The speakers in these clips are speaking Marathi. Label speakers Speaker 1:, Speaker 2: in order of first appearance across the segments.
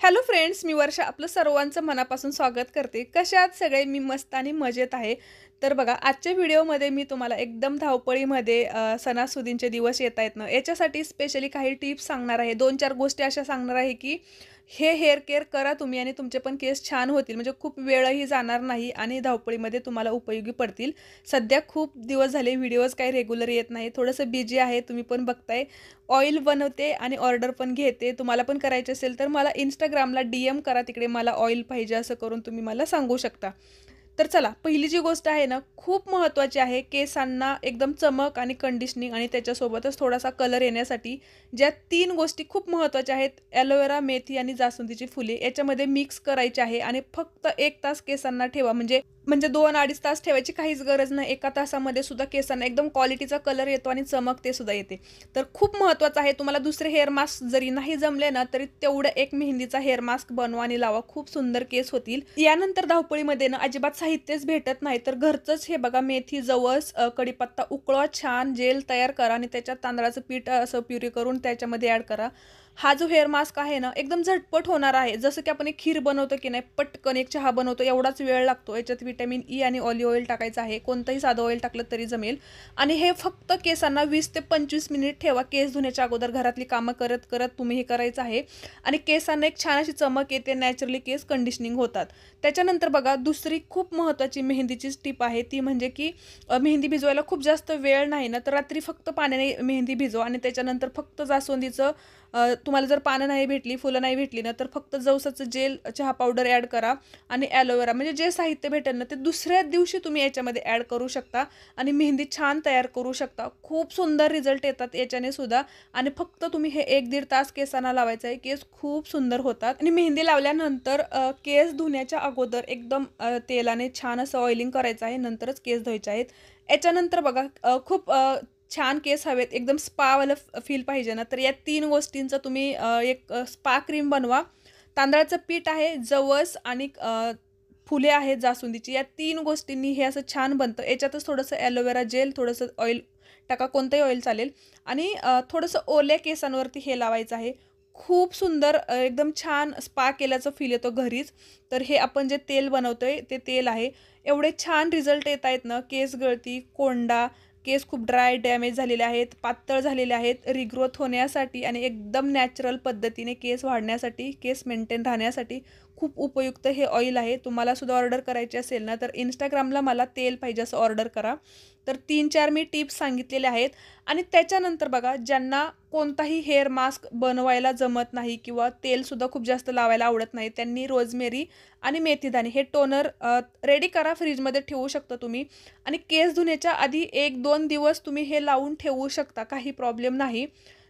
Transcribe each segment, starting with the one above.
Speaker 1: हॅलो फ्रेंड्स, मी वर्षा आपलं सर्वांचं मनापासून स्वागत करते. कशा आहात सगळे? मी मस्त आणि मजेत आहे. तर बघा, आजच्या व्हिडिओमध्ये मी तुम्हाला एकदम धावपळीमध्ये सणासुदींचे दिवस येत आहेत ना, याच्यासाठी स्पेशली काही टिप्स सांगणार आहे. 2-4 गोष्टी अशा सांगणार आहे की हे हेअर केअर करा तुम्ही आणि तुमचे पण केस छान होतील. म्हणजे खूप वेळही जाणार नाही आणि धावपळीमध्ये तुम्हाला उपयोगी पडतील. सध्या खूप दिवस झाले व्हिडिओज काही रेग्युलर येत नाही. थोडंसं बिझी आहे, तुम्ही पण बघताय. ऑइल बनवते आणि ऑर्डर पण घेते. तुम्हाला पण करायचे असेल तर मला Instagramला DM करा, तिकडे मला ऑइल पाहिजे असं करून तुम्ही मला सांगू शकता. तर चला, पहिली जी गोष्ट आहे ना, खूप महत्त्वाची आहे. केसांना एकदम चमक आणि कंडिशनिंग आणि त्याच्यासोबतच थोडासा कलर येण्यासाठी ज्या 3 गोष्टी खूप महत्त्वाच्या आहेत, एलोवेरा, मेथी आणि जास्वंदीची फुले याच्यामध्ये मिक्स करायची आहे आणि फक्त 1 तास केसांना ठेवा. म्हणजे म्हणजे 2-2.5 तास ठेवायची काहीच गरज नाही. 1 तासामध्ये सुद्धा केसांना एकदम क्वालिटीचा कलर येतो आणि चमक सुद्धा येते. तर खूप महत्त्वाचं आहे. तुम्हाला दुसरे हेअर मास्क जरी नाही जमले ना, तरी तेवढं एक मेहंदीचा हेअर मास्क बनवा आणि लावा. खूप सुंदर केस होतील. यानंतर धावपळीमध्ये ना अजिबात साहित्यच भेटत नाही, तर घरचंच हे बघा, मेथी, जवस, कढीपत्ता उकळवा, छान जेल तयार करा आणि त्याच्यात तांदळाचं पीठ असं प्युरी करून त्याच्यामध्ये ॲड करा. हा जो हेअर मास्क आहे ना, एकदम झटपट होणार आहे. जसं की आपण एक खीर बनवतो की नाही, पटकन एक चहा बनवतो एवढाच वेळ लागतो. याच्यात व्हिटॅमिन ई आणि ऑलिव्ह ऑइल टाकायचं आहे. कोणतंही साधं ऑइल टाकलं तरी जमेल. आणि हे फक्त केसांना 20 ते 25 मिनिट ठेवा. केस धुण्याच्या अगोदर घरातली कामं करत करत तुम्ही हे करायचं आहे आणि केसांना एक छान अशी चमक येते. नॅचरली केस कंडिशनिंग होतात. त्याच्यानंतर बघा, दुसरी खूप महत्त्वाची मेहंदीचीच टिप आहे, ती म्हणजे की मेहंदी भिजवायला खूप जास्त वेळ नाही ना, तर रात्री फक्त पाण्याने मेहंदी भिजवा आणि त्याच्यानंतर फक्त जास्वंदीचं तुम्हाला जर पानं नाही भेटली, फुलं नाही भेटली ना, तर फक्त जवसाचं जेल, चहा पावडर ॲड करा आणि ॲलोवेरा, म्हणजे जे साहित्य भेटेल ना, ते दुसऱ्या दिवशी तुम्ही याच्यामध्ये ॲड करू शकता आणि मेहंदी छान तयार करू शकता. खूप सुंदर रिझल्ट येतात याच्याने सुद्धा. आणि फक्त तुम्ही हे 1-1.5 तास केसांना लावायचं आहे. केस खूप सुंदर होतात. आणि मेहंदी लावल्यानंतर केस धुण्याच्या अगोदर एकदम तेलाने छान असं ऑइलिंग करायचं आहे, नंतरच केस धुवायचे आहेत. याच्यानंतर बघा, खूप छान केस हवेत, एकदम स्पावाला फील पाहिजे ना, तर या 3 गोष्टींचा तुम्ही एक स्पा क्रीम बनवा. तांदळाचं पीठ आहे, जवस आणि फुले आहेत जास्वंदीची. या 3 गोष्टींनी हे असं छान बनतं. याच्यातच थोडंसं ॲलोवेरा जेल, थोडंसं ऑइल टाका, कोणतंही ऑइल चालेल. आणि थोडंसं ओल्या केसांवरती हे लावायचं आहे. खूप सुंदर एकदम छान स्पा केल्याचं फील येतो घरीच. तर हे आपण जे तेल बनवतोय ते तेल आहे. एवढे छान रिझल्ट येत आहेत ना, केस गळती, कोंडा, केस खूप ड्राय, डॅमेज झालेले आहेत, पातळ झालेले आहेत, रिग्रोथ होण्यासाठी आणि एकदम नॅचरल पद्धतीने केस वाढण्यासाठी, केस मेंटेन राहण्यासाठी खूप उपयुक्त हे ऑइल आहे. तुम्हाला सुद्धा ऑर्डर करायची असेल ना, तर Instagramला मला तेल पाहिजे असं ऑर्डर करा. तर 3-4 मी टिप्स सांगितलेले आहेत. आणि त्याच्यानंतर बघा, ज्यांना कोणताही हेअर मास्क बनवायला जमत नाही किंवा तेलसुद्धा खूप जास्त लावायला आवडत नाही, त्यांनी रोजमेरी आणि मेथीदाणे हे टोनर रेडी करा, फ्रीजमध्ये ठेवू शकता तुम्ही. आणि केस धुण्याच्या आधी 1-2 दिवस तुम्ही हे लावून ठेवू शकता, काही प्रॉब्लेम नाही.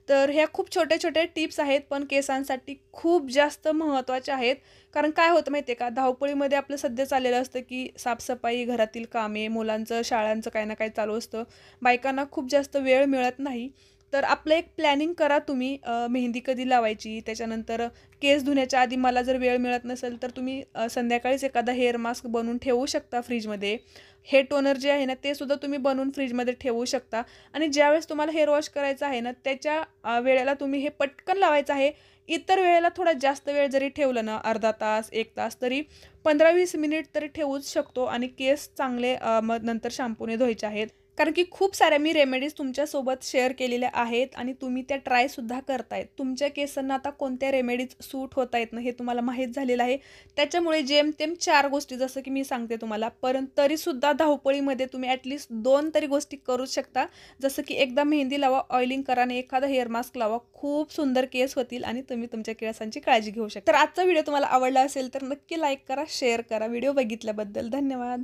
Speaker 1: तर ह्या खूप छोट्या-छोट्या टिप्स आहेत, पण केसांसाठी खूप जास्त महत्त्वाच्या आहेत. कारण काय होतं माहिती आहे का, धावपळीमध्ये आपलं सध्या चाललेलं असतं की साफसफाई, घरातील कामे, मुलांचं, शाळांचं काही ना काही चालू असतं. बायकांना खूप जास्त वेळ मिळत नाही. तर आपलं एक प्लॅनिंग करा तुम्ही, मेहंदी कधी लावायची, त्याच्यानंतर केस धुण्याच्या आधी मला जर वेळ मिळत नसेल, तर तुम्ही संध्याकाळीच एखादा हेअर मास्क बनवून ठेवू शकता फ्रीजमध्ये. हे टोनर जे आहे ना, ते सुद्धा तुम्ही बनवून फ्रीजमध्ये ठेवू शकता. आणि ज्यावेळेस तुम्हाला हेअर वॉश करायचं आहे ना, त्याच्या वेळेला तुम्ही हे पटकन लावायचं आहे. इतर वेळेला थोडा जास्त वेळ जरी ठेवलं ना, अर्धा तास, 1 तास, तरी 15-20 मिनिट तरी ठेवूच शकतो आणि केस चांगले मग नंतर शॅम्पूने धुवायचे आहेत. कारण की खूप साऱ्या मी रेमेडीज तुमच्यासोबत शेअर केलेल्या आहेत आणि तुम्ही त्या ट्रायसुद्धा करतायत. तुमच्या केसांना आता कोणत्या रेमेडीज सूट होत आहेत ना, हे तुम्हाला माहीत झालेलं आहे. त्याच्यामुळे जेमतेम 4 गोष्टी जसं की मी सांगते तुम्हाला, परंतु तरीसुद्धा धावपळीमध्ये तुम्ही ॲटलीस्ट 2 तरी गोष्टी करूच शकता. जसं की एकदा मेहंदी लावा, ऑइलिंग करा आणि एखादा हेअर मास्क लावा. खूप सुंदर केस होतील आणि तुम्ही तुमच्या केसांची काळजी घेऊ शकता. तर आजचा व्हिडिओ तुम्हाला आवडला असेल तर नक्की लाईक करा, शेअर करा. व्हिडिओ बघितल्याबद्दल धन्यवाद.